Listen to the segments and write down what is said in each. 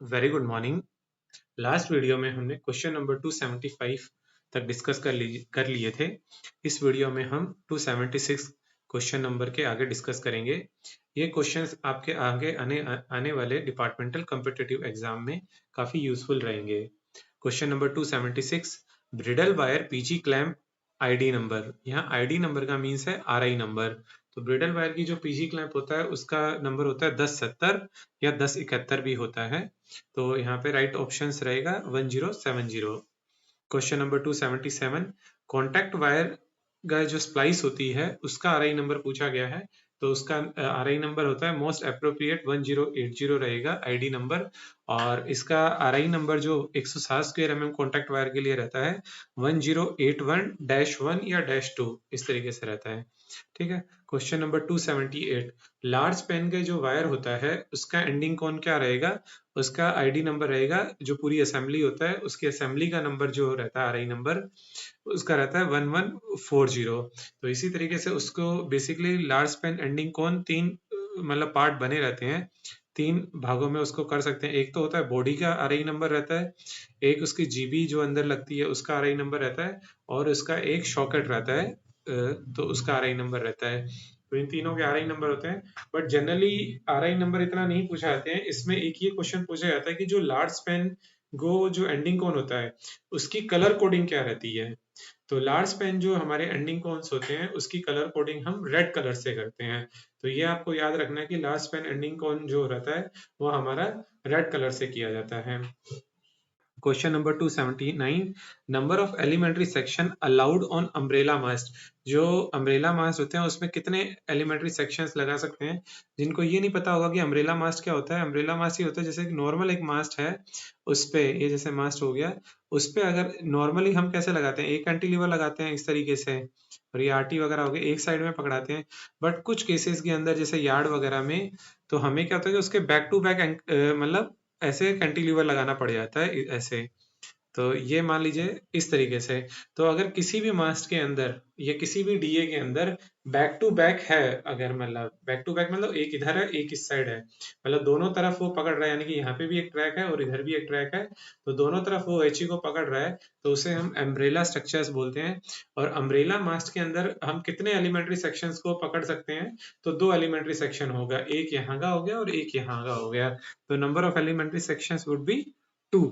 Very good morning. Last video में हमने question number 275 तक डिस्कस कर लिए थे। इस वीडियो में हम 276 क्वेश्चन नंबर के आगे डिस्कस करेंगे। ये क्वेश्चंस आपके आगे आने वाले डिपार्टमेंटल कॉम्पिटिटिव एग्जाम में काफी यूजफुल रहेंगे। Question number 276, bridle wire PG clamp ID number. यहाँ आईडी नंबर का मीन्स है आरआई नंबर। तो ब्रिडल वायर की जो पीजी क्लैंप होता है उसका नंबर होता है 1070 या 1071 भी होता है। तो यहाँ पे राइट ऑप्शंस रहेगा 1070। क्वेश्चन नंबर 277, कॉन्टैक्ट वायर का जो स्प्लाइस होती है उसका आरआई नंबर पूछा गया है। तो उसका आरआई नंबर होता है मोस्ट अप्रोप्रिएट 1080 रहेगा आईडी नंबर। और इसका आरआई नंबर जो 160 स्क्वायर mm कॉन्टैक्ट वायर के लिए रहता है 1081-1 या -2 इस तरीके से रहता है। ठीक है। क्वेश्चन नंबर 278, लार्ज पेन का जो वायर होता है उसका एंडिंग कौन क्या रहेगा, उसका आईडी नंबर रहेगा। जो पूरी असेंबली होता है उसकी असेंबली का नंबर जो रहता है आरआई नंबर उसका रहता है 1140। तो इसी तरीके से उसको बेसिकली लार्ज पेन एंडिंग कौन तीन मतलब पार्ट बने रहते हैं, तीन भागों में उसको कर सकते हैं। एक तो होता है बॉडी का आरआई नंबर रहता है, एक उसकी जीबी जो अंदर लगती है उसका आरआई नंबर रहता है, और उसका एक शॉकेट रहता है तो उसका आरआई नंबर रहता है। तो इन तीनों के आरआई नंबर होते हैं। बट जनरली आरआई नंबर इतना नहीं पूछा जाते हैं। इसमें एक ये क्वेश्चन पूछा जाता है कि जो लार्ज स्पैन गो जो एंडिंग कौन होता है उसकी कलर कोडिंग क्या रहती है। तो लार्ज पेन जो हमारे एंडिंग कॉन्स होते हैं उसकी कलर कोडिंग हम रेड कलर से करते हैं। तो ये आपको याद रखना है कि लार्ज पेन एंडिंग कॉन जो रहता है वो हमारा रेड कलर से किया जाता है। Question number 279, number of elementary section allowed on umbrella mast. जो अम्ब्रेला मास्ट होते हैं उसमें कितने एलिमेंट्री सेक्शंस लगा सकते हैं। जिनको ये नहीं पता होगा कि अम्ब्रेला मास्ट क्या होता है, अम्ब्रेला मास्ट ये होता है जैसे कि नॉर्मल एक मास्ट है उस पे, ये जैसे मास्ट हो गया, उस पे अगर नॉर्मली हम कैसे लगाते हैं, एक कैंटिलीवर लगाते हैं इस तरीके से, और ये आरटी वगैरह हो गए एक साइड में पकड़ाते हैं। बट कुछ केसेस के अंदर जैसे यार्ड वगैरह में तो हमें क्या होता है कि उसके बैक टू बैक मतलब ऐसे कैंटिलीवर लगाना पड़ जाता है ऐसे। तो ये मान लीजिए इस तरीके से। तो अगर किसी भी मास्ट के अंदर या किसी भी डीए के अंदर बैक टू बैक है, अगर मतलब बैक टू बैक मतलब एक इधर है एक इस साइड है, मतलब दोनों तरफ वो पकड़ रहा है, यानी कि यहाँ पे भी एक ट्रैक है और इधर भी एक ट्रैक है, तो दोनों तरफ वो एचई को पकड़ रहा है, तो उसे हम अम्ब्रेला स्ट्रक्चर्स बोलते हैं। और अम्ब्रेला मास्ट के अंदर हम कितने एलिमेंट्री सेक्शंस को पकड़ सकते हैं, तो दो एलिमेंट्री सेक्शन होगा, एक यहाँ का हो गया और एक यहाँ का हो गया। तो number of elementary sections would be 2।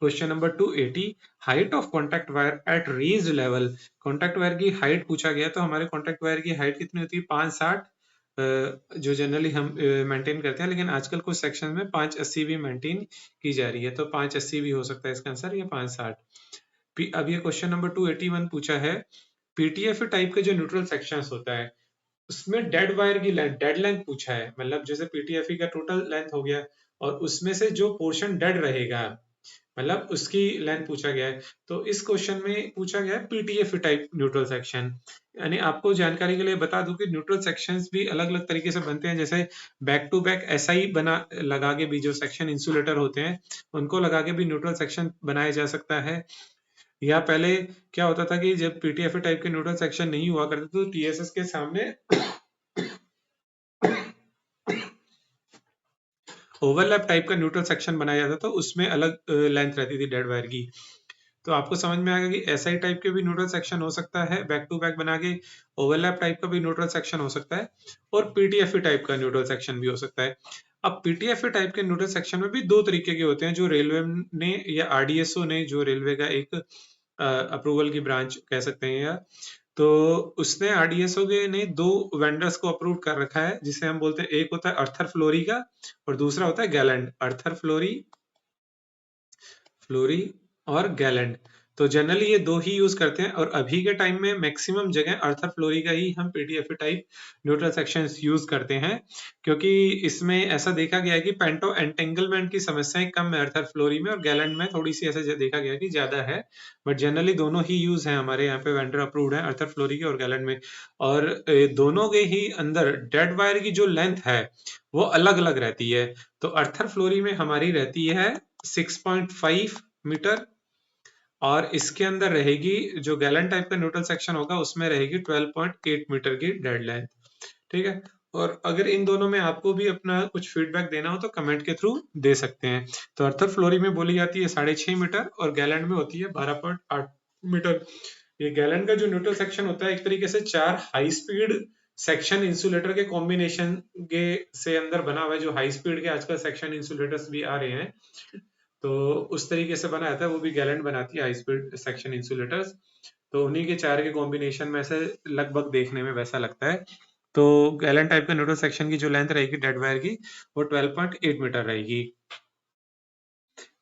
Question number 280, height of contact wire at raised level. Contact wire की हाइट पूछा गया, तो हमारे कॉन्टैक्ट वायर की हाइट कितनी होती है 560, जो जनरली हम मेंटेन करते हैं, लेकिन आजकल कुछ सेक्शन में 580 भी मेंटेन की जा रही है, तो 580 भी हो सकता है इसका आंसर, या 560। अब ये क्वेश्चन नंबर 281 पूछा है, पीटीएफ टाइप के जो न्यूट्रल सेक्शंस होता है उसमें डेड वायर की लेंथ, डेड लेंथ पूछा है, मतलब जैसे पीटीएफई का टोटल लेंथ हो गया और उसमें से जो पोर्शन डेड रहेगा मतलब उसकी लेंथ पूछा गया है। तो इस क्वेश्चन में पूछा गया है पीटीएफ टाइप न्यूट्रल सेक्शन। यानी आपको जानकारी के लिए बता दूं कि न्यूट्रल सेक्शंस भी अलग अलग तरीके से बनते हैं। जैसे बैक टू बैक एसआई बना लगा के भी जो सेक्शन इंसुलेटर होते हैं उनको लगा के भी न्यूट्रल सेक्शन बनाया जा सकता है। या पहले क्या होता था कि जब पीटीएफ टाइप के न्यूट्रल सेक्शन नहीं हुआ करते तो टीएसएस के सामने ओवरलैप टाइप का न्यूट्रल सेक्शन बनाया जाता था, उसमें अलग लेंथ रहती थी डेड वायर की। तो आपको समझ में आएगा कि एसआई टाइप के भी न्यूट्रल सेक्शन हो सकता है बैक टू बैक बना के, ओवरलैप टाइप का भी न्यूट्रल सेक्शन हो सकता है, और पीटीएफ टाइप का न्यूट्रल सेक्शन भी हो सकता है। अब पीटीएफ टाइप के न्यूट्रल सेक्शन में भी दो तरीके के होते हैं, जो रेलवे ने या आरडीएसओ ने, जो रेलवे का एक अप्रूवल की ब्रांच कह सकते हैं, या तो उसने आरडीएसओ के ने दो वेंडर्स को अप्रूव कर रखा है, जिसे हम बोलते हैं, एक होता है अर्थर फ्लोरी का और दूसरा होता है गैलेंड। अर्थर फ्लोरी फ्लोरी और गैलेंड, तो जनरली ये दो ही यूज करते हैं, और अभी के टाइम में मैक्सिमम जगह अर्थर फ्लोरी का ही हम PTF type neutral sections use करते हैं, क्योंकि इसमें ऐसा देखा गया है कि पेंटो एंटेंगलमेंट की समस्याएं कम है अर्थर फ्लोरी में, और गैलेंड में थोड़ी सी ऐसा देखा गया है कि ज्यादा है। बट जनरली दोनों ही यूज है, हमारे यहाँ पे वेंडर अप्रूव्ड है अर्थर फ्लोरी के और गैलेंड में। और दोनों के ही अंदर डेड वायर की जो लेंथ है वो अलग अलग रहती है। तो अर्थर फ्लोरी में हमारी रहती है 6.5 मीटर, और इसके अंदर रहेगी जो गैलन टाइप का न्यूट्रल सेक्शन होगा उसमें रहेगी 12.8 मीटर की डेड लेंथ। ठीक है। और अगर इन दोनों में आपको भी अपना कुछ फीडबैक देना हो तो कमेंट के थ्रू दे सकते हैं। तो अर्थर फ्लोरी में बोली जाती है 6.5 मीटर और गैलेंट में होती है 12.8 मीटर। ये गैलेंट का जो न्यूट्रल सेक्शन होता है एक तरीके से 4 हाई स्पीड सेक्शन इंसुलेटर के कॉम्बिनेशन के से अंदर बना हुआ है। जो हाई स्पीड के आजकल सेक्शन इंसुलेटर्स भी आ रहे हैं, तो उस तरीके से बनाया था, वो भी गैलेंट बनाती है हाई स्पीड सेक्शन इंसुलेटर्स। तो उन्हीं के 4 के कॉम्बिनेशन में से लगभग देखने में वैसा लगता है। तो गैलेंट टाइप का न्यूट्रल सेक्शन की जो लेंथ रहेगी डेड वायर की, वो 12.8 मीटर रहेगी।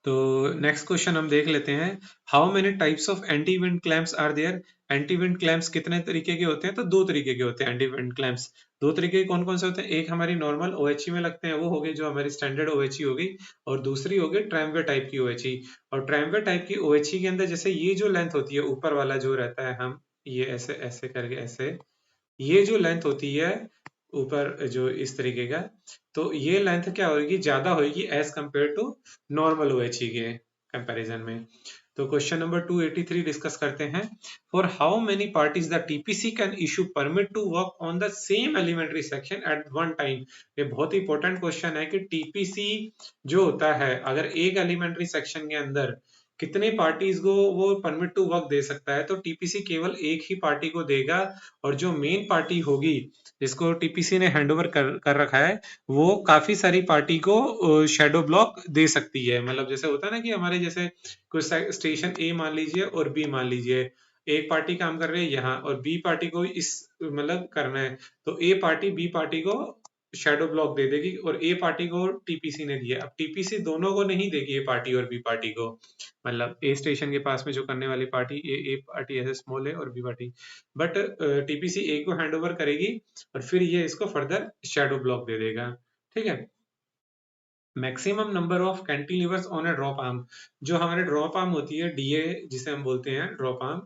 तो नेक्स्ट क्वेश्चन हम देख लेते हैं, how many types of anti wind clamps are there. Anti wind clamps कितने तरीके के होते हैं? तो 2 तरीके के होते हैं एंटी विंड क्लैम्प्स। 2 तरीके के कौन कौन से होते हैं? एक हमारी नॉर्मल ओएचई में लगते हैं, वो हो गई जो हमारी स्टैंडर्ड ओएचई होगी, और दूसरी हो गई ट्रैमवे टाइप की ओएचई। और ट्रैमवे टाइप की ओएचई के अंदर जैसे ये जो लेंथ होती है ऊपर वाला जो रहता है, हम ये ऐसे ऐसे करके ऐसे, ये जो लेंथ होती है ऊपर जो इस तरीके का, तो ये लेंथ क्या होगी? ज्यादा होगी as compare to normal OHE के कंपैरिजन में। तो क्वेश्चन नंबर 283 डिस्कस करते हैं, for how many parties the TPC can issue permit to work on the same elementary section at one time. ये बहुत ही इंपॉर्टेंट क्वेश्चन है कि टीपीसी जो होता है, अगर एक एलिमेंट्री सेक्शन के अंदर कितने पार्टीज को वो परमिट टू वर्क दे सकता है, तो टीपीसी केवल एक ही पार्टी को देगा, और जो मेन पार्टी होगी जिसको टीपीसी ने हैंडओवर कर रखा है, वो काफी सारी पार्टी को शेडो ब्लॉक दे सकती है। मतलब जैसे होता है ना कि हमारे जैसे कुछ स्टेशन ए मान लीजिए और बी मान लीजिए, एक पार्टी काम कर रही है यहाँ और बी पार्टी को इस मतलब करना है, तो ए पार्टी बी पार्टी को शेडो ब्लॉक दे देगी और ए पार्टी को टीपीसी ने दिया। अब टीपीसी दोनों को नहीं देगी, ए पार्टी और बी पार्टी को, मतलब ए स्टेशन के पास में जो करने वाली पार्टी, ए पार्टी ऐसे स्मॉल है और बी पार्टी, बट टीपीसी ए को हैंड ओवर करेगी और फिर ये इसको फर्दर शेडो ब्लॉक दे देगा। ठीक है। Maximum number of cantilevers on a drop arm, जो हमारे ड्रॉप आर्म होती है डीए जिसे हम बोलते हैं ड्रॉप आर्म,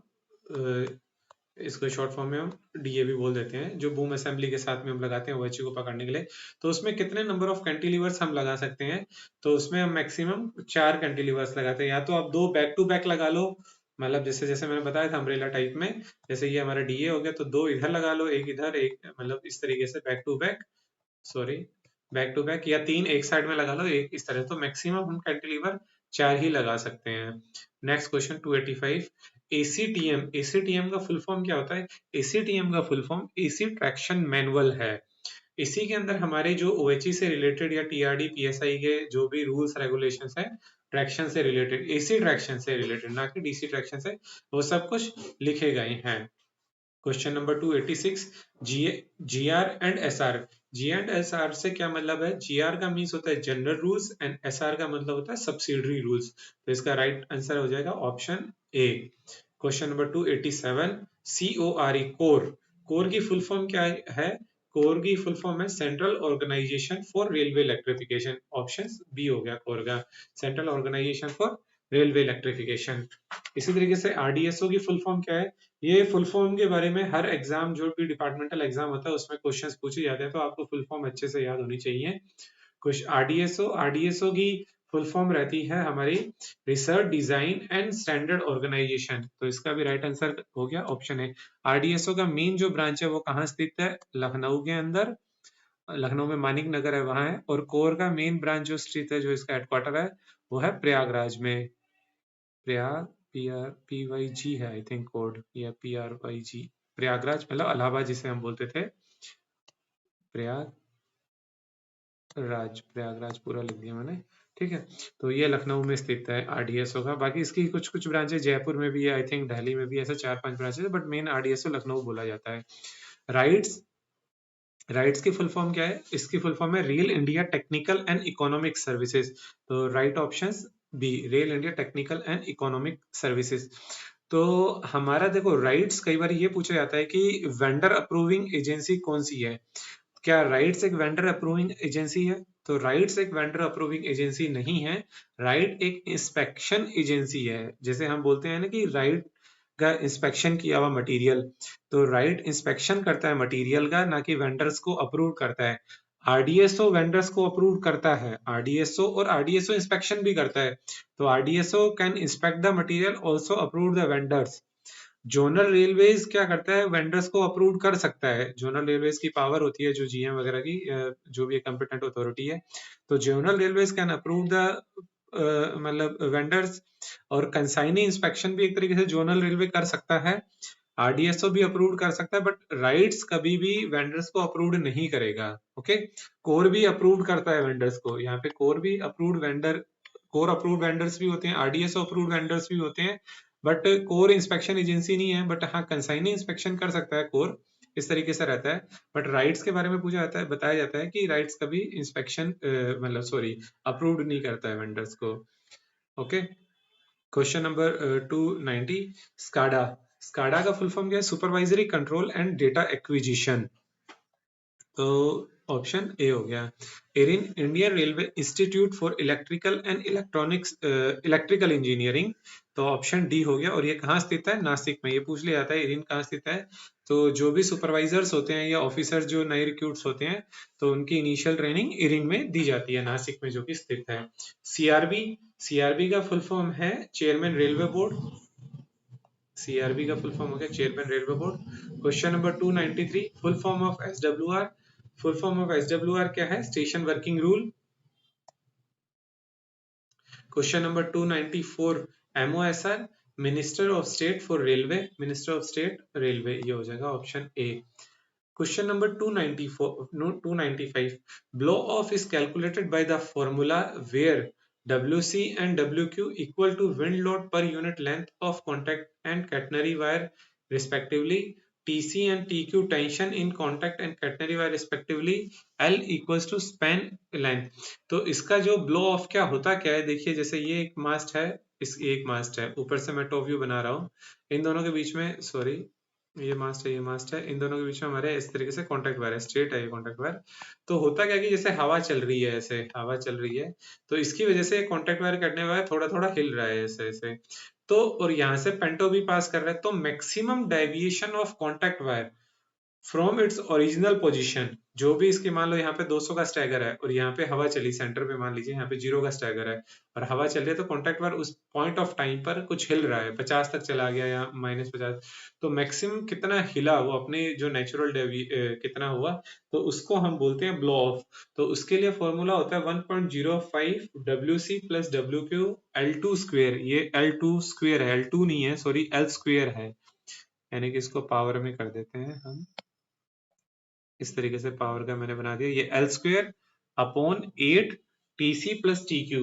इसको शॉर्ट फॉर्म में हम डीए भी बोल देते हैं, जो बूम असेंबली के साथ में हम लगाते हैं ओएचयू को पकड़ने के लिए। तो उसमें कितने नंबर ऑफ कैंटिलीवर्स हम लगा सकते हैं? तो उसमें हम मैक्सिमम 4 कैंटिलीवर्स लगाते हैं। या तो आप 2 बैक टू बैक लगा लो, मतलब जैसे जैसे मैंने बताया था अम्ब्रेला टाइप में, जैसे ये हमारा डीए हो गया तो 2 इधर लगा लो, एक इधर, एक मतलब इस तरीके से back to back, sorry back to back, या 3 एक साइड में लगा लो, एक इस तरह। तो मैक्सिमम हम कैंटिलीवर 4 ही लगा सकते हैं। Next question 285, एसीटीएम। एसीटीएम का फुल फॉर्म क्या होता है? एसीटीएम का full form AC traction manual है। इसी के अंदर हमारे जो ओएचई से रिलेटेड या टीआरडी पीएसआई के जो भी रूल्स रेगुलेशंस है ट्रैक्शन से रिलेटेड, एसी ट्रैक्शन से रिलेटेड, ना कि डीसी ट्रैक्शन से, वो सब कुछ लिखे गए हैं। Question number 286, GR and SR. G and SR से क्या मतलब है? जीआर का मीन्स होता है जनरल रूल्स एंड एसआर का मतलब होता है सब्सिडरी रूल्स। तो इसका राइट आंसर हो जाएगा option A. Question number 287, C O R E, CORE. CORE की फुल फॉर्म क्या है? कोर की फुल फॉर्म है central organisation for railway electrification. Option B हो गया कोर का, central organisation for railway electrification. इसी तरीके से आरडीएसओ की फुल फॉर्म क्या है? ये फुल फॉर्म के बारे में हर एग्जाम, जो भी डिपार्टमेंटल एग्जाम होता है उसमें क्वेश्चंस पूछे जाते हैं, तो आपको फुल फॉर्म अच्छे से याद होनी चाहिए। कुछ आरडीएसओ की फुल फॉर्म रहती है हमारी research design and standard organisation. तो इसका भी राइट आंसर हो गया ऑप्शन है। आरडीएसओ का मेन जो ब्रांच है वो कहाँ स्थित है? लखनऊ के अंदर, लखनऊ में मानिक नगर है वहां है। और कोर का मेन ब्रांच जो स्थित है, जो इसका हेडक्वार्टर है, वो है प्रयागराज में। प्रयाग, PY G है आई थिंक कोड, या PRYG, प्रयागराज मतलब इलाहाबाद जिसे हम बोलते थे, प्रयागराज पूरा लिख दिया मैंने। ठीक है, तो ये लखनऊ में स्थित है आरडीएसओ का। बाकी इसकी कुछ कुछ ब्रांचेस जयपुर में भी है, आई थिंक दिल्ली में भी, ऐसे 4-5 ब्रांचेस है, बट मेन आरडीएसओ लखनऊ बोला जाता है। राइट्स, राइट्स की फुल फॉर्म क्या है? इसकी फुल फॉर्म है rail India technical and economic services. तो right options B, rail India technical and economic services. तो हमारा देखो राइट्स, कई बार ये पूछा जाता है कि वेंडर अप्रूविंग एजेंसी कौन सी है? क्या राइट्स एक वेंडर अप्रूविंग एजेंसी है? तो राइट्स एक वेंडर अप्रूविंग एजेंसी नहीं है। राइट एक इंस्पेक्शन एजेंसी है। जैसे हम बोलते हैं ना कि राइट का इंस्पेक्शन किया हुआ मटेरियल, तो राइट इंस्पेक्शन करता है मटेरियल का, ना कि वेंडर्स को अप्रूव करता है। आरडीएसओ वेंडर्स को अप्रूव करता है, आरडीएसओ, और आरडीएसओ इंस्पेक्शन भी करता है। तो RDSO can inspect the material, also approve the vendors. Zonal railways क्या करता है, वेंडर्स को अप्रूव कर सकता है। जोनल रेलवेज की पावर होती है जो जीएम वगैरह की, जो भी कंपिटेंट अथॉरिटी है, तो zonal railways can approve the मतलब वेंडर्स। और कंसाइनी इंस्पेक्शन भी एक तरीके से जोनल रेलवे कर सकता है। आरडीएसओ भी अप्रूव कर सकता है, बट राइट्स कभी भी वेंडर्स को अप्रूव नहीं करेगा। ओके, कोर भी अप्रूव करता है वेंडर्स को, यहाँ पे कोर भी approved vendor, core approved vendors भी होते हैं, आरडीएसओ अप्रूव्ड वेंडर्स भी होते हैं, बट कोर इंस्पेक्शन एजेंसी नहीं है। बट हाँ, कंसाइनी इंस्पेक्शन कर सकता है कोर, इस तरीके से रहता है। बट राइट्स के बारे में पूछा जाता है, बताया जाता है कि राइट्स कभी इंस्पेक्शन मतलब सॉरी अप्रूव्ड नहीं करता है वेंडर्स को। Okay, question number 290, SCADA. SCADA का फुल फॉर्म क्या है? Supervisory control and data acquisition. तो ऑप्शन ए हो गया। IRIEEN Indian railway institute for electrical and electronics electrical engineering, तो ऑप्शन डी हो गया। और ये कहाँ स्थित है? नासिक में। ये पूछ लिया जाता है एरिन कहाँ स्थित है। तो जो भी सुपरवाइजर्स होते हैं या ऑफिसर जो नए रिक्रूट्स होते हैं, तो उनकी इनिशियल ट्रेनिंग एरिन में दी जाती है, नासिक में जो कि स्थित है। सीआरबी, सीआरबी का फुल फॉर्म है चेयरमैन रेलवे बोर्ड। सीआरबी का फुल फॉर्म हो गया chairman railway board. Question number 293, full form of SWR. Full form of SWR क्या है? Station working rule. Question number 294, MOSR, minister of state for railway. Minister of state railway, ये हो जाएगा option A. Question number 294, no, 295. Blow off is calculated by the formula where WC and WQ equal to wind load per unit length of contact and catenary wire respectively. TC and TQ tension in contact and catenary wire respectively. L equals to span length. तो इसका जो blow of क्या होता क्या है, देखिए जैसे ये एक मास्ट है, इस एक मास्ट है, ऊपर से मैं टॉप व्यू बना रहा हूँ, इन दोनों के बीच में, सॉरी ये मास्ट है, ये मास्ट है, इन दोनों के बीच में हमारे इस तरीके से कांटेक्ट वायर है, स्ट्रेट है ये कांटेक्ट वायर। तो होता क्या है कि जैसे हवा चल रही है, ऐसे हवा चल रही है, तो इसकी वजह से कांटेक्ट वायर कटने वाला थोड़ा थोड़ा हिल रहा है ऐसे ऐसे। तो और यहाँ से पेंटो भी पास कर रहा है, तो maximum deviation of contact wire from its original position, जो भी इसके मान लो यहाँ पे 200 का स्टैगर है और यहाँ पे हवा चली सेंटर पे, मान लीजिए यहाँ पे 0 का स्टैगर है और हवा चल रही है, तो कॉन्टैक्ट वायर उस पॉइंट ऑफ टाइम पर कुछ हिल रहा है, 50 तक चला गया या -50, तो मैक्सिमम कितना हिला वो अपने जो नेचुरल कितना हुआ, तो उसको हम बोलते हैं ब्लो ऑफ। तो उसके लिए फॉर्मूला होता है 1.05 WC plus WQ L2 square. ये L2 स्क्वेयर है, L2 नहीं है, सॉरी L स्क्वेयर है, यानी कि इसको पावर में कर देते हैं हम, इस तरीके से पावर का मैंने बना दिया। ये L square upon 8 TC plus TQ,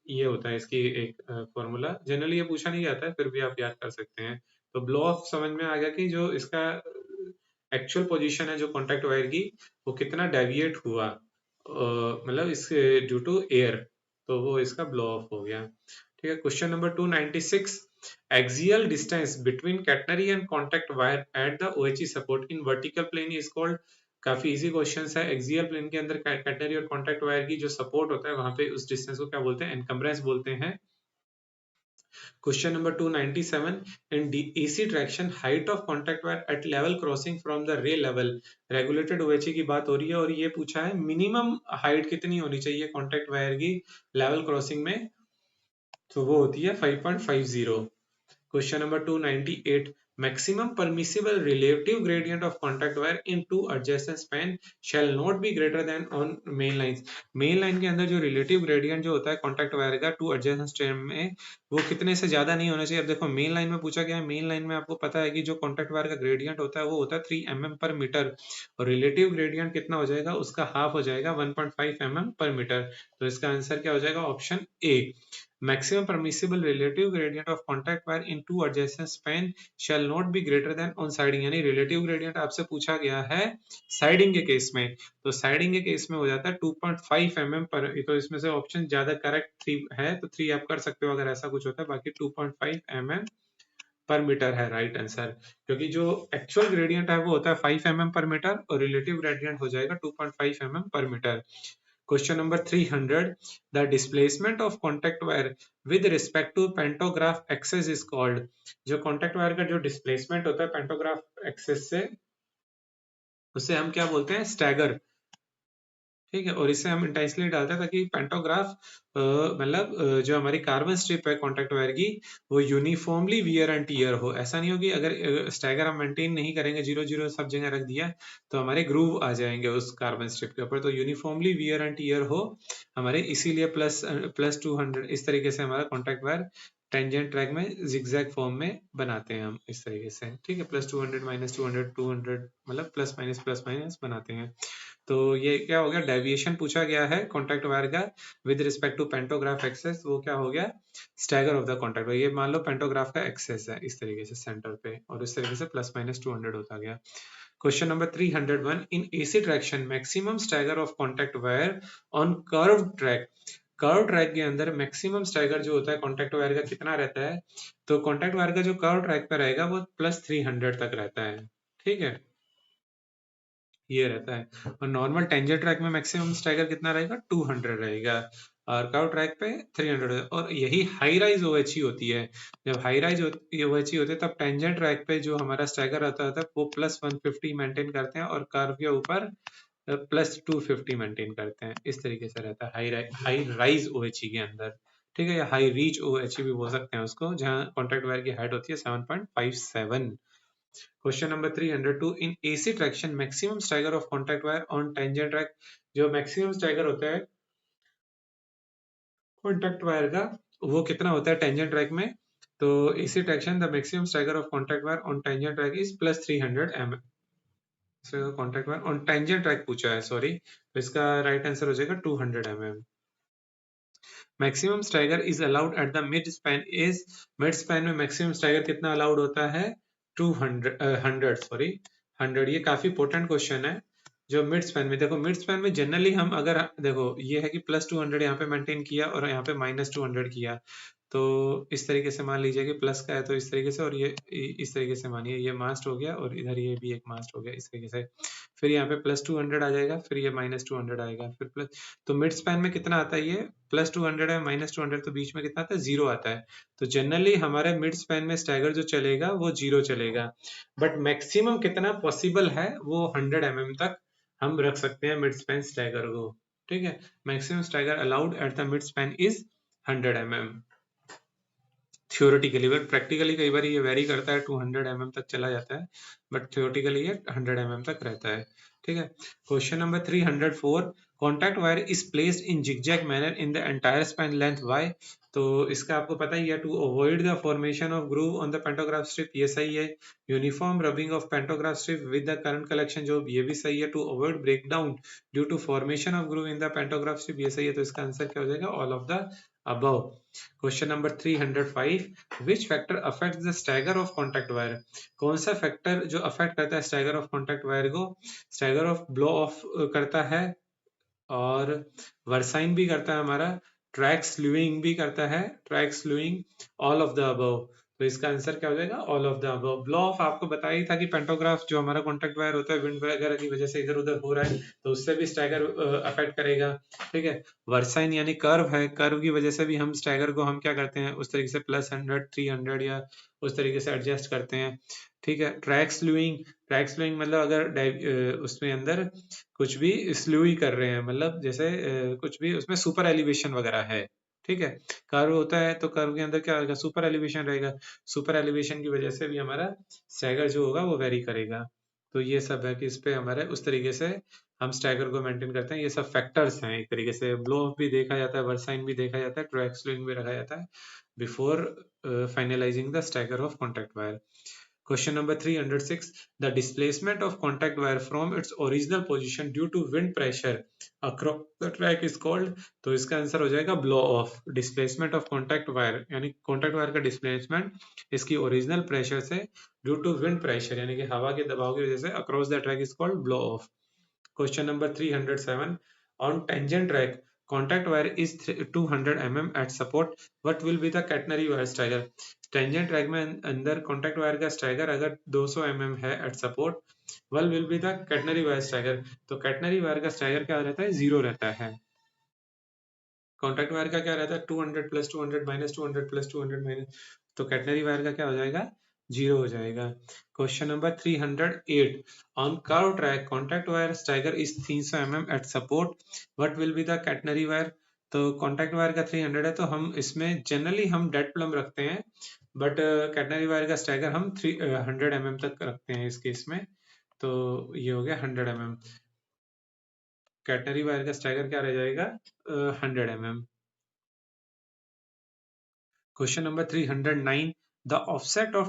ये होता है इसकी एक फॉर्मूला। जनरली ये पूछा नहीं जाता है, फिर भी आप याद कर सकते हैं। तो ब्लो ऑफ समझ में आ गया कि जो इसका एक्चुअल पोजीशन है जो कॉन्टैक्ट वायर की, वो कितना डेविएट हुआ, मतलब इस ड्यू टू एयर, तो वो इसका ब्लो ऑफ हो गया। ठीक है, question number 296, axial distance between catenary and contact wire at the OHE support in vertical plane is called। काफी इजी क्वेश्चन है। एक्सियल प्लेन के अंदर कैटनरी और कॉन्टैक्ट वायर की जो सपोर्ट होता है, वहां पे उस डिस्टेंस को क्या बोलते हैं? एनकम्ब्रेंस बोलते हैं। Question number 297, in AC traction height of contact wire at level crossing from the रे लेवल, रेगुलेटेड OHE की बात हो रही है और ये पूछा है मिनिमम हाइट कितनी होनी चाहिए कॉन्टैक्ट वायर की लेवल क्रॉसिंग में, तो वो होती है 5.50। Question number 298, maximum permissible relative gradient of contact wire in two adjacent span shall not be greater than on main lines। Main line के अंदर जो रिलेटिव ग्रेडियंट जो होता है कॉन्टैक्ट वायर का टू एडजेसेंट स्पैन में, वो कितने से ज्यादा नहीं होना चाहिए। अब देखो मेन लाइन में पूछा गया है, मेन लाइन में आपको पता है कि जो कॉन्टैक्ट वायर का ग्रेडियंट होता है वो होता है 3 mm पर मीटर, और रिलेटिव ग्रेडियंट कितना हो जाएगा? उसका हाफ हो जाएगा 1.5 mm पर मीटर। तो इसका आंसर क्या हो जाएगा? Option A. Maximum permissible relative gradient of contact wire in two adjacent span shall not be greater than on siding, यानी relative gradient आपसे पूछा गया है साइडिंग के केस में, तो साइडिंग के केस में हो जाता है 2.5 mm पर। तो इसमें से ऑप्शन ज्यादा करेक्ट 3 है, तो 3 आप कर सकते हो अगर ऐसा कुछ होता है, बाकी 2.5 mm पर मीटर है राइट आंसर, क्योंकि जो एक्चुअल ग्रेडियंट है वो होता है 5 mm पर मीटर और रिलेटिव ग्रेडियंट हो जाएगा 2.5 mm पर metre. Question number 300, the displacement of contact wire with respect to pantograph axis is called। जो contact wire का जो displacement होता है pantograph axis से, उसे हम क्या बोलते हैं? स्टैगर। ठीक है, और इसे हम इंटेंशनली डालते हैं ताकि पेंटोग्राफ मतलब जो हमारी कार्बन स्ट्रिप है कॉन्टैक्ट वायर की, वो यूनिफॉर्मली वियर एंड टीयर हो। ऐसा नहीं हो कि अगर स्टैगर हम मेंटेन नहीं करेंगे, 0 0 सब जगह रख दिया, तो हमारे ग्रूव आ जाएंगे उस कार्बन स्ट्रिप के ऊपर। तो यूनिफॉर्मली वियर एंड टीयर हो हमारे, इसीलिए प्लस 200 इस तरीके से हमारा कॉन्टैक्ट वायर टेंजेंट ट्रैक में जिगजैग फॉर्म में बनाते हैं हम इस तरीके से। ठीक है, +200 -200 200 मतलब प्लस माइनस बनाते हैं। तो ये क्या हो गया, डेविएशन पूछा गया है कॉन्टैक्ट वायर का with respect to pantograph axis, वो क्या हो गया, stagger of the contact wire. ये मान लो पेंटोग्राफ का एक्सेस है इस तरीके से सेंटर पे, और इस तरीके से +-200 होता गया। Question number 301, in AC traction maximum stagger of contact wire on curve track. Curve track के अंदर मैक्सिमम स्टैगर जो होता है कॉन्टैक्ट वायर का कितना रहता है, तो कॉन्टैक्ट वायर का जो कर्व ट्रैक पे रहेगा वो +300 तक रहता है। ठीक है, ये रहता है। और नॉर्मल टेंजेंट ट्रैक में मैक्सिमम स्टैगर कितना रहेगा, 200 रहेगा, और कर्व ट्रैक पे 300। और यही हाई राइज ओएचई होती है। जब हाई राइज ओएचई होती है तब टेंजेंट ट्रैक पे जो हमारा स्टैगर रहता है वो +150 मेंटेन करते हैं, और कर्व के ऊपर +250 मेंटेन करते हैं। इस तरीके से रहता है हाई राइज ओएचई के अंदर। ठीक है, या हाई रीच ओएचई भी बोल सकते हैं उसको, जहां कॉन्टैक्ट वायर की हाइट होती है 7.57। Question number 302, in AC traction maximum stagger of contact wire on tangent track. जो मैक्सिमम स्टैगर होता है कॉन्टैक्ट वायर का, वो कितना होता है टेंजेंट ट्रैक में, तो AC traction the maximum stagger of contact wire on tangent track is +300 mm। Contact wire on tangent track पूछा है, सॉरी, तो इसका राइट आंसर हो जाएगा 200 mm। Maximum stagger is allowed at the mid span is, mid span में maximum stagger कितना allowed होता है, 200 100 सॉरी 100। ये काफी इंपॉर्टेंट क्वेश्चन है। जो मिड स्पैन में, देखो मिड स्पैन में जनरली हम अगर देखो ये है कि +200 यहाँ पे मेंटेन किया और यहाँ पे -200 किया, तो इस तरीके से मान लीजिए कि प्लस का है तो इस तरीके से, और ये इस तरीके से मानिए ये मास्ट हो गया, और इधर ये भी एक मास्ट हो गया इस तरीके से। फिर यहाँ पे +200 आ जाएगा, फिर ये -200 आएगा, फिर प्लस। तो मिड स्पैन में कितना आता है, ये +200 है -200, तो बीच में कितना आता है, 0 आता है। तो जनरली हमारे मिड स्पैन में स्टैगर जो चलेगा वो 0 चलेगा, बट मैक्सिमम कितना पॉसिबल है वो 100 mm तक हम रख सकते हैं मिड स्पैन स्टैगर को। ठीक है, maximum stagger allowed at the mid span is 100 mm theoretically, but practically कई बार ये वेरी करता है, 200 mm तक चला जाता है, बट थियोरेटिकली ये 100 mm तक रहता है। ठीक है, question number 304, contact wire is placed in zigzag manner in the entire span length why. तो इसका आपको पता ही है, to avoid the formation of groove on the pantograph strip, ये सही है। Uniform rubbing of pantograph strip with the current collection, जो ये भी सही है। To avoid break down due to formation of groove in the pantograph strip, ये सही है। तो इसका आंसर क्या हो जाएगा, all of the above. Question number 305, which factor affect the stagger of contact wire. कौन सा फैक्टर जो अफेक्ट करता है स्टैगर ऑफ कॉन्टैक्ट वायर को, स्टैगर ऑफ ब्लो ऑफ करता है, और वर्साइन भी करता है हमारा, ट्रैक स्लूइंग भी करता है, track slewing, all of the above. तो इसका आंसर क्या हो जाएगा, all of the above. Blow off आपको बताया ही था कि पेंटोग्राफ जो हमारा कॉन्टैक्ट वायर होता है विंड वगैरह की वजह से इधर उधर हो रहा है, तो उससे भी स्टैगर अफेक्ट करेगा। ठीक है, वर्साइन यानी कर्व है, कर्व की वजह से भी हम स्टैगर को हम क्या करते हैं उस तरीके से +100 300 या उस तरीके से एडजस्ट करते हैं। ठीक है, ट्रैक स्लूइंग, ट्रैक स्लूइंग मतलब अगर उसमें अंदर कुछ भी स्लो ही कर रहे हैं, मतलब जैसे कुछ भी उसमें सुपर एलिवेशन वगैरह है। ठीक है, कर्व होता है तो कर्व के अंदर क्या होगा, सुपर एलिवेशन रहेगा। सुपर एलिवेशन की वजह से भी हमारा स्टैगर जो होगा वो वेरी करेगा। तो ये सब है कि इस पे हमारे उस तरीके से हम स्टैगर को मेंटेन करते हैं। ये सब फैक्टर्स हैं, एक तरीके से ब्लो ऑफ भी देखा जाता है, वर्साइन भी देखा जाता है, ट्रैक स्लूइंग भी रखा जाता है before finalising the stagger of contact wire. Question number 306. The displacement of contact wire from its original position due to wind pressure across the track is called, तो इसका आंसर हो जाएगा blow off। Displacement of contact wire यानी contact wire का displacement इसकी original pressure से due to wind pressure यानी कि हवा के दबाव की वजह से across the track is called blow off। Question number 307. On tangent track, contact wire is 200 mm at support. What will be the catenary wire stagger? Tangent track में अंदर कॉन्टैक्ट वायर का स्टैगर अगर 200 mm है at support, what will be the catenary wire stagger. तो catenary wire का stagger क्या रहता है, 0 रहता है। कॉन्टैक्ट वायर का क्या रहता है, 200 +200 -200 +200 माइनस, तो कैटनरी वायर का क्या हो जाएगा, जीरो हो जाएगा। Question number 308, on curve track contact wire stagger is 300 mm at support, what will be the catenary wire. तो कॉन्टैक्ट वायर का 300 है, तो हम इसमें जनरली हम डेड प्लम रखते हैं, बट कैटनरी वायर का स्टैगर हम 100 mm तक रखते हैं इस केस में। तो ये हो गया 100 mm। कैटनरी वायर का स्टैगर क्या रह जाएगा, 100 mm। Question number 309. The offset of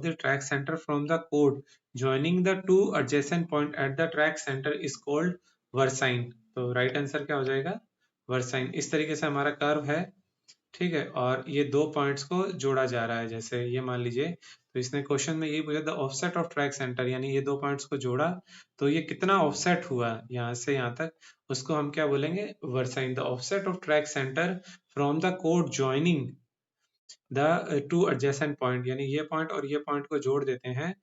the track center from the chord joining the two adjacent point at the track center is called versine. तो राइट आंसर क्या हो जाएगा, versine। इस तरीके से हमारा कर्व है, ठीक है, और ये दो पॉइंट्स को जोड़ा जा रहा है। जैसे ये मान लीजिए, तो इसने क्वेश्चन में यही पूछा, the offset of track centre, यानी ये दो पॉइंट्स को जोड़ा, तो ये कितना ऑफसेट हुआ यहाँ से यहाँ तक, उसको हम क्या बोलेंगे, versine. The offset of track centre from the code joining the two adjacent point, यानी ये पॉइंट और ये पॉइंट को जोड़ देते हैं,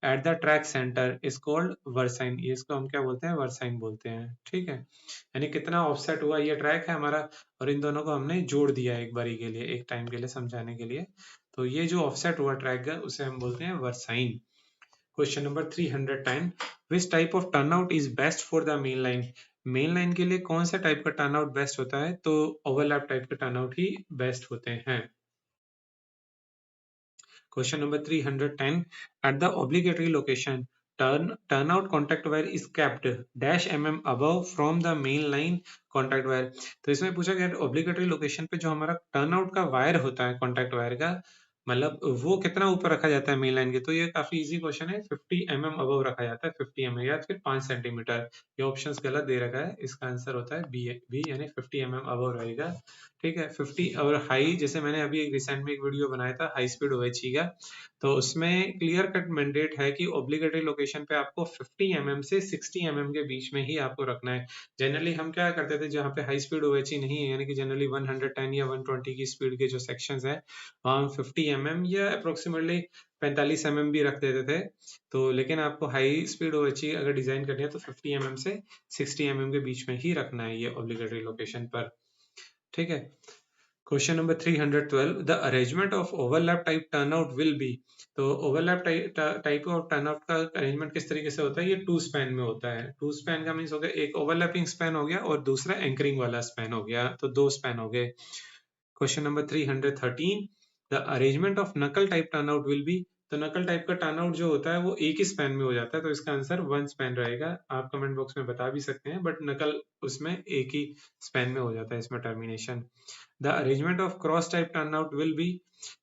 at the track centre is called versine. ये इसको हम क्या बोलते हैं, वर्साइन बोलते हैं, ठीक है। यानी कितना ऑफसेट हुआ, ये ट्रैक है हमारा, और इन दोनों को हमने जोड़ दिया एक बारी के लिए, एक टाइम के लिए समझाने के लिए, तो ये जो ऑफसेट हुआ ट्रैक का, उसे हम बोलते हैं versine. Question number 310, which type of turnout is best for the main line. Main line के लिए कौन सा टाइप का टर्नआउट बेस्ट होता है, तो ओवरलैप टाइप के टर्नआउट ही बेस्ट होते हैं। Question number 310. At the obligatory location, turnout contact wire is kept dash mm above from the main line contact wire। तो इसमें पूछा गया obligatory location पे जो हमारा टर्नआउट का वायर होता है कॉन्टैक्ट वायर का, मतलब वो कितना ऊपर रखा जाता है मेन लाइन के। तो ये काफी इजी क्वेश्चन है, 50 mm अबव रखा जाता है, 50 mm या फिर 5 सेंटीमीटर। ये ऑप्शंस गलत दे रखा है, इसका आंसर होता है बी, बी यानी 50 mm अबव रहेगा, ठीक है। 50 और हाई, जैसे मैंने अभी एक रिसेंट में एक वीडियो बनाया था हाई स्पीड ओएचई का, तो उसमें क्लियर कट मैंडेट है कि ऑब्लिगेटरी लोकेशन पे आपको 50 mm से 60 mm के बीच में ही आपको रखना है। जनरली हम क्या करते थे, जहाँ पे हाई स्पीड ओएचई नहीं है, यानी कि जनरली 110 या 120 की स्पीड के जो सेक्शंस है, वहाँ हम 50 mm या अप्रोक्सीमेटली 45 mm भी रख देते थे। तो लेकिन आपको हाई स्पीड ओएचई अगर डिजाइन करनी है तो 50 mm से 60 mm के बीच में ही रखना है ये ऑब्लिगेटरी लोकेशन पर, ठीक है। Question number 312, the arrangement of overlap type turnout will be. तो ओवरलैप टाइप ऑफ टर्नआउट का अरेंजमेंट किस तरीके से होता है, ये टू स्पैन में होता है। टू स्पैन का मीन्स हो गया, एक ओवरलैपिंग स्पैन हो गया और दूसरा एंकरिंग वाला स्पैन हो गया, तो दो स्पैन हो गए। Question number 313, the arrangement of नकल टाइप टर्नआउट विल बी। तो नकल टाइप का टर्नआउट जो होता है वो एक ही स्पैन में हो जाता है, तो इसका आंसर वन स्पैन रहेगा। आप कमेंट बॉक्स में बता भी सकते हैं, बट नकल उसमें एक ही स्पैन में हो जाता है, इसमें termination. The arrangement of cross type turnout will be.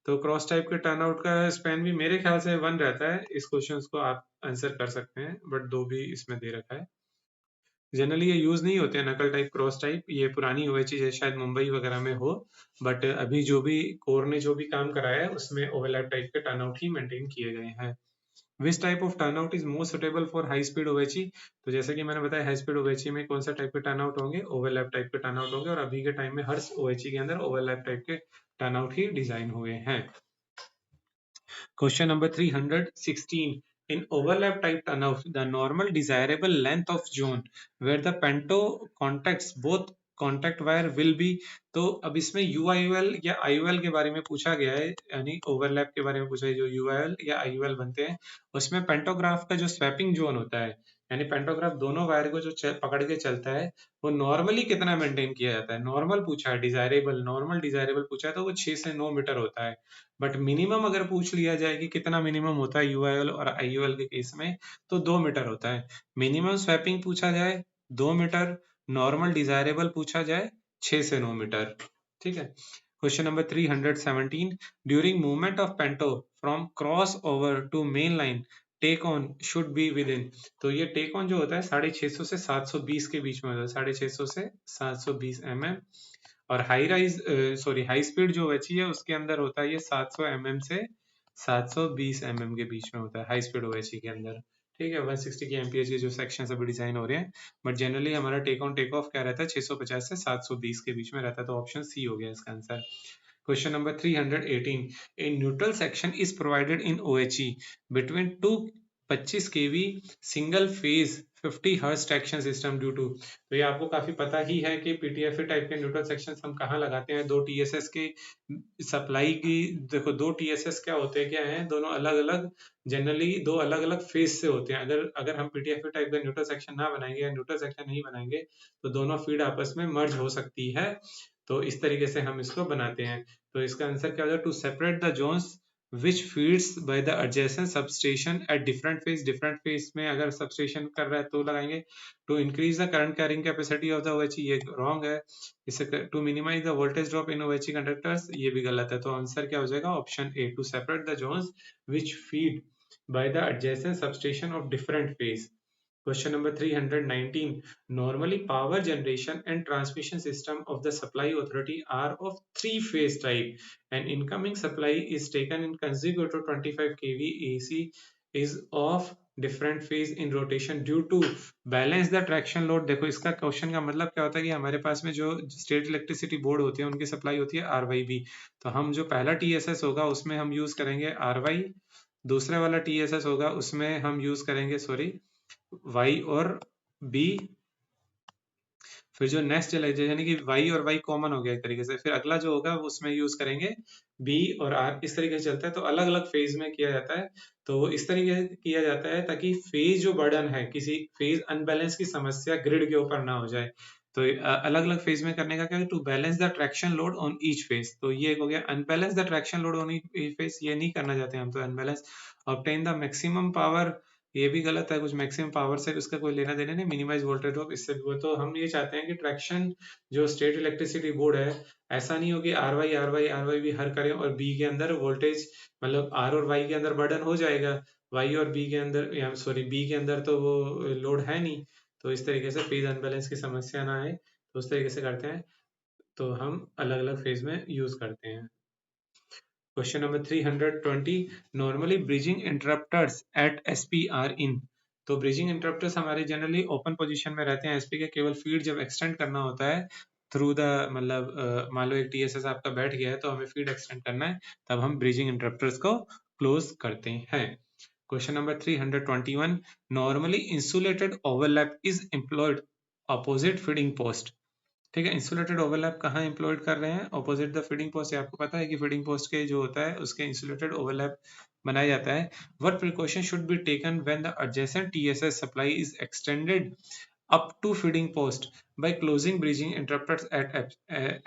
तो क्रॉस टाइप के टर्नआउट का स्पैन भी मेरे ख्याल से वन रहता है। इस क्वेश्चन को आप आंसर कर सकते हैं, बट दो भी इसमें दे रखा है। जनरली ये यूज नहीं होते हैं नकल टाइप क्रॉस टाइप, ये पुरानी हुई चीज है, शायद मुंबई वगैरह में हो, बट अभी जो भी कोर ने जो भी काम कराया है उसमें ओवरलैप टाइप के टर्नआउट ही मेंटेन किए गए हैं। Which type of turnout is most suitable for high speed ओवेची। तो जैसे कि मैंने बताया हाई स्पीड ओवेची में कौन सा टाइप के टर्नआउट होंगे, ओवरलैप टाइप के टर्नआउट होंगे, और अभी के टाइम में हर ओवेची के अंदर ओवरलैप टाइप के टर्नआउट ही डिजाइन हुए हैं। Question number 316. In overlap type turnout, the normal desirable length of zone where the panto contacts both contact wire will be। तो अब इसमें UIOL या IOL के बारे में पूछा गया है, यानी ओवरलैप के बारे में पूछा है। जो UIOL या IOL बनते हैं उसमें पेंटोग्राफ का जो स्वैपिंग जोन होता है, यानी पेंटोग्राफ दोनों वायर को जो पकड़ के चलता है, वो नॉर्मली कितना मेंटेन किया जाता है। नॉर्मल पूछा है, डिजायरेबल, नॉर्मल डिजायरेबल पूछा है, तो वो 6 से 9 मीटर होता है। बट मिनिमम अगर पूछ लिया जाए कि कितना मिनिमम होता है यूआईएल और आईयूएल के केस में, तो 2 मीटर होता है। मिनिमम स्वैपिंग पूछा जाए 2 मीटर, नॉर्मल डिजायरेबल पूछा जाए 6 से 9 मीटर, ठीक है। Question number 317, during movement of panto from cross over to main line take on should be within. तो ये टेक ऑन जो होता है 650 से 720 के बीच में होता है, 650 से 720 mm। और high rise sorry high speed जो बची है उसके अंदर होता है ये 700 mm से 720 mm के बीच में होता है, हाई स्पीड ओएचई के अंदर, ठीक है। 160 की एमपीएच के जो सेक्शन अभी डिजाइन हो रहे हैं, बट जनरली हमारा टेक ऑन टेक ऑफ क्या रहता है, 650 से 720 के बीच में रहता है, तो ऑप्शन सी हो गया इसका answer. Question number 318, a neutral section is provided in OHE between two 25 KV single phase 50 hertz traction system due to. तो ये आपको काफी पता ही है कि पीटीएफई टाइप के न्यूट्रल सेक्शन हम कहाँ लगाते हैं। दो टीएसएस के सप्लाई की, देखो दो टीएसएस क्या होते हैं, क्या है, दोनों अलग अलग, जनरली दो अलग अलग फेज से होते हैं। अगर अगर हम पीटीएफई टाइप का न्यूट्रल सेक्शन ना बनाएंगे या न्यूट्रल सेक्शन नहीं बनाएंगे तो दोनों फीड आपस में मर्ज हो सकती है। तो इस तरीके से हम इसको बनाते हैं। तो इसका आंसर क्या होगा, to separate the zones which feeds by the adjacent substation at different phase में अगर substation कर रहा है तो लगाएंगे। to increase the current carrying capacity of the OHE, ये wrong है। इसे to minimize the voltage drop in OHE conductors, ये भी गलत है। तो आंसर क्या हो जाएगा, option A, to separate the zones which feed by the adjacent substation of different phase। Question number 319. Normally, power generation and transmission system of the supply authority are of three-phase type. An incoming supply is taken in consecutive 25 kV AC is of different phase in rotation due to balance the traction load। देखो इसका question का मतलब क्या होता है कि हमारे पास में जो स्टेट इलेक्ट्रिसिटी बोर्ड होती है उनकी सप्लाई होती है RYB। तो हम जो पहला TSS होगा उसमें हम यूज करेंगे RY, दूसरा वाला TSS होगा उसमें हम यूज करेंगे सॉरी Y और B। फिर जो नेक्स्ट चला यानी कि Y और Y कॉमन हो गया एक तरीके से, फिर अगला जो होगा उसमें यूज करेंगे B और R। इस तरीके से चलता है। तो अलग अलग फेज में किया जाता है। तो इस तरीके से किया जाता है ताकि फेज जो बर्डन है, किसी फेज अनबैलेंस की समस्या ग्रिड के ऊपर ना हो जाए। तो अलग अलग फेज में करने का क्या है, to balance the traction load on each phase. तो ये हो गया unbalance the traction load on each phase, ये नहीं करना चाहते हम तो unbalance. Obtain the maximum power, ये भी गलत है, कुछ मैक्सिमम पावर से उसका कोई लेना देना नहीं। मिनिमाइज वोल्टेज ड्रॉप, इससे वो तो हम ये चाहते हैं कि ट्रैक्शन जो स्टेट इलेक्ट्रिसिटी बोर्ड है, ऐसा नहीं हो कि आर वाई भी हर करें और बी के अंदर वोल्टेज, मतलब आर और वाई के अंदर बर्डन हो जाएगा, वाई और बी के अंदर, या सॉरी बी के अंदर तो वो लोड है नहीं। तो इस तरीके से फेज अनबैलेंस की समस्या ना आए, तो उस तरीके से करते हैं। तो हम अलग अलग फेज में यूज करते हैं। Question number 320। Normally bridging interrupters at SP are in. तो ब्रिजिंग इंटरप्टर्स हमारे जनरली ओपन पोजीशन में रहते हैं एसपी के, केवल फीड जब एक्सटेंड करना होता है थ्रू द, मतलब मान लो एक टीएसएस आपका बैठ गया है तो हमें फीड एक्सटेंड करना है, तब हम ब्रिजिंग इंटरप्टर्स को क्लोज करते हैं। Question number 321। Normally insulated overlap is employed opposite feeding post. ठीक है, इंसुलेटेड ओवरलैप कहाँ एम्प्लॉयड कर रहे हैं, ऑपोजिट द फीडिंग पोस्ट। आपको पता है कि फीडिंग पोस्ट के जो होता है उसके इंसुलेटेड ओवरलैप बनाया जाता है। What precaution should be taken when the adjacent TSS supply is extended up to feeding post by closing bridging interrupters at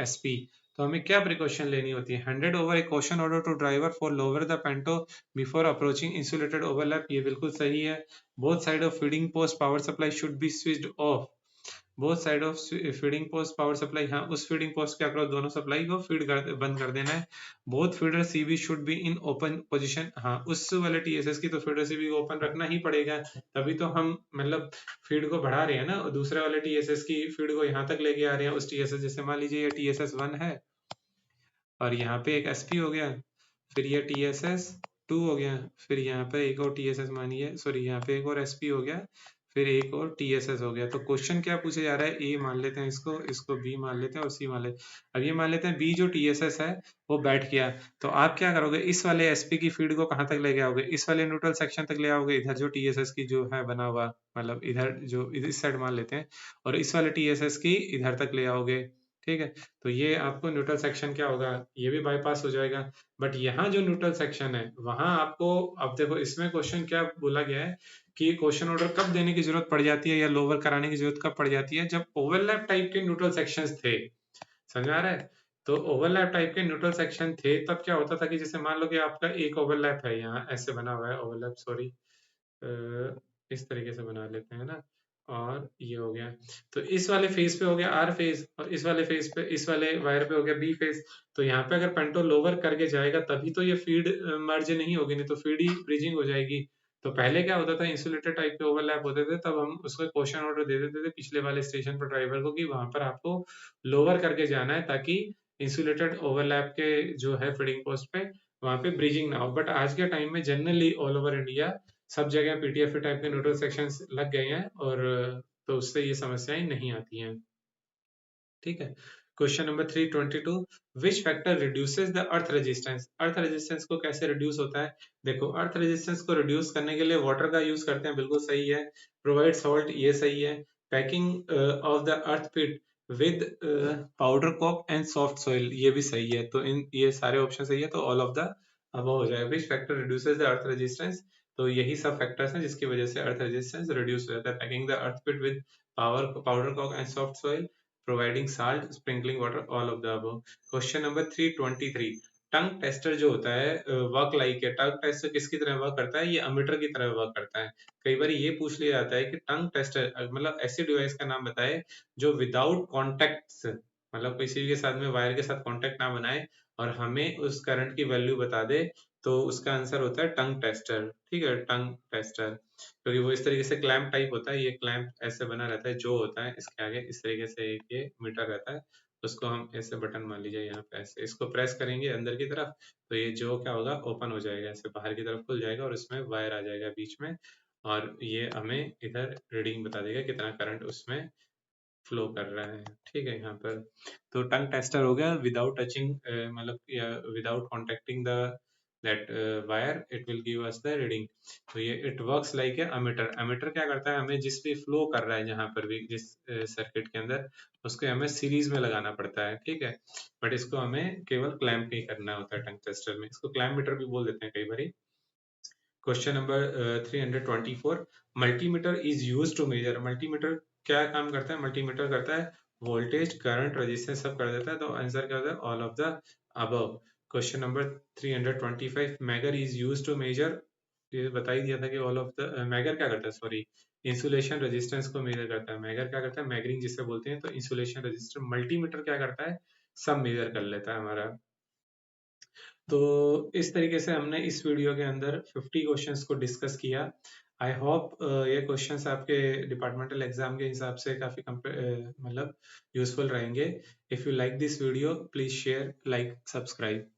SP. तो हमें क्या प्रिकॉशन लेनी होती है, handed over a caution order to driver for lower the panto before approaching insulated overlap. ये बिल्कुल सही है। Both side of feeding post power supply should be switched off. Both side of feeding post power supply, हाँ उस feeding post के across दोनों supply को बंद कर देना है। Both feeder CB should be in open position, हाँ उस वाले टीएसएस की तो फीडर सीबी को ओपन रखना ही पड़ेगा, तभी तो हम मतलब फीड को बढ़ा रहे हैं ना, और दूसरे वाले टीएसएस की फीड को यहाँ तक लेके आ रहे हैं उस टीएसएस, जैसे मान लीजिए ये टीएसएस 1 है और यहाँ पे एक एसपी हो गया, फिर ये टीएसएस 2 हो गया, फिर यहाँ पे एक और टीएसएस मानिए, सॉरी यहाँ पे एक और एसपी हो गया, फिर एक और टीएसएस हो गया। तो क्वेश्चन क्या पूछा जा रहा है, ए मान लेते हैं इसको, इसको बी मान लेते हैं और सी मान लेते हैं। अब ये मान लेते हैं बी जो टीएसएस है वो बैठ गया, तो आप क्या करोगे, इस वाले एसपी की फीड को कहाँ तक लेके आओगे, इस वाले न्यूट्रल सेक्शन तक ले आओगे, इधर जो टीएसएस की जो है बना हुआ, मतलब इधर जो इस साइड मान लेते हैं, और इस वाले टीएसएस की इधर तक ले आओगे। ठीक है, तो ये आपको न्यूट्रल सेक्शन क्या होगा, ये भी बाईपास हो जाएगा। बट यहाँ जो न्यूट्रल सेक्शन है वहां आपको, अब देखो इसमें क्वेश्चन क्या बोला गया है कि क्वेश्चन ऑर्डर कब देने की जरूरत पड़ जाती है या लोअर कराने की जरूरत कब पड़ जाती है, जब ओवरलैप टाइप के न्यूट्रल सेक्शंस थे। समझ आ रहा है, तो ओवरलैप टाइप के न्यूट्रल सेक्शन थे तब क्या होता था कि जैसे मान लो कि आपका एक ओवरलैप है, यहाँ ऐसे बना हुआ है ओवरलैप, सॉरी इस तरीके से बना लेते हैं ना, और ये हो गया, तो इस वाले फेज पे हो गया आर फेज, और इस वाले फेज पे, इस वाले वायर पे हो गया बी फेज। तो यहाँ पे अगर पेंटो लोवर करके जाएगा तभी तो ये फीड मर्ज नहीं होगी, नहीं तो फीड ही ब्रिजिंग हो जाएगी। तो पहले क्या होता था, इंसुलेटेड टाइप के ओवरलैप होते थे, तब हम उसको क्वेश्चन ऑर्डर दे देते थे पिछले वाले स्टेशन पर ड्राइवर को कि वहां पर आपको लोअर करके जाना है, ताकि इंसुलेटेड ओवरलैप के जो है फीडिंग पोस्ट पे वहां पे ब्रिजिंग ना हो। बट आज के टाइम में जनरली ऑल ओवर इंडिया सब जगह पीटीएफ टाइप के न्यूट्रल सेक्शंस लग गए हैं, और तो उससे ये समस्याएं नहीं आती हैं। ठीक है, question number 322, which factor reduces the earth resistance? Earth resistance को कैसे रिड्यूस होता है? देखो, अर्थ रेजिस्टेंस को रिड्यूस करने के लिए वाटर का यूज करते हैं, बिल्कुल सही है। प्रोवाइड सॉल्ट, ये सही है। Packing of the earth pit with powder coke and soft soil, ये भी सही है। तो इन ये सारे ऑप्शन सही है, तो ऑल ऑफ द अबव हो जाएगा। Which factor reduces the earth resistance? तो यही सब फैक्टर्स हैं जिसकी वजह से अर्थ रेजिस्टेंस रिड्यूस हो जाता है। Packing the earth pit with powder coke and soft soil, providing salt, sprinkling water, all of the above. Question number 323, tongue tester जो होता है वर्क लाइक है। टंग टेस्टर किसकी तरह वर्क करता है? ये अमीटर की तरह वर्क करता है। कई बार ये पूछ लिया जाता है कि टंग टेस्टर मतलब ऐसी डिवाइस का नाम बताए जो विदाउट कॉन्टेक्ट, मतलब किसी के साथ में वायर के साथ कॉन्टेक्ट ना बनाए और हमें उस करंट की वैल्यू बता दे, तो उसका आंसर होता है टंग टेस्टर। ठीक है, टंग टेस्टर, क्योंकि वो इस तरीके से क्लैंप टाइप होता है। ये क्लैंप ऐसे बना रहता है, जो होता है इसके आगे इस तरीके से एक ये मीटर रहता है, उसको हम ऐसे बटन मान लीजिए यहाँ पे, ऐसे इसको प्रेस करेंगे अंदर की तरफ, तो ये जो क्या होगा, ओपन हो जाएगा, ऐसे बाहर की तरफ खुल जाएगा और उसमें वायर आ जाएगा बीच में, और ये हमें इधर रीडिंग बता देगा कितना करंट उसमें फ्लो कर रहा है। ठीक है, यहाँ पर तो टंग टेस्टर हो गया विदाउट टचिंग, मतलब without contacting the that wire, it will give us the reading. तो ये it works like a ammeter. Ammeter क्या करता है, हमें जिस भी फ्लो कर रहा है जहाँ पर भी जिस सर्किट के अंदर, उसको हमें सीरीज में लगाना पड़ता है। ठीक है, बट इसको हमें केवल क्लैंप ही करना होता है टंग टेस्टर में। इसको क्लैंप मीटर भी बोल देते हैं कई बार। Question number 324, multimeter is use to measure. Multimeter क्या काम करता है? मल्टीमीटर करता है वोल्टेज, करंट, रेजिस्टेंस सब कर देता है। तो आंसर क्या होता है? All of the above. Question number 325, megger is use to measure. ये बता ही दिया था कि ऑल ऑफ द मैगर क्या करता है, सॉरी, इंसुलेशन रेजिस्टेंस को मेजर करता है। मैगर क्या करता है? मैगरिंग जिसे बोलते हैं। तो इंसुलेशन रेजिस्टेंस। मल्टीमीटर क्या करता है? सब मेजर कर लेता है हमारा। तो इस तरीके से हमने इस वीडियो के अंदर 50 क्वेश्चंस को डिस्कस किया। आई होप ये क्वेश्चंस आपके डिपार्टमेंटल एग्जाम के हिसाब से काफी मतलब यूजफुल रहेंगे। If you like this video, please share, like, subscribe.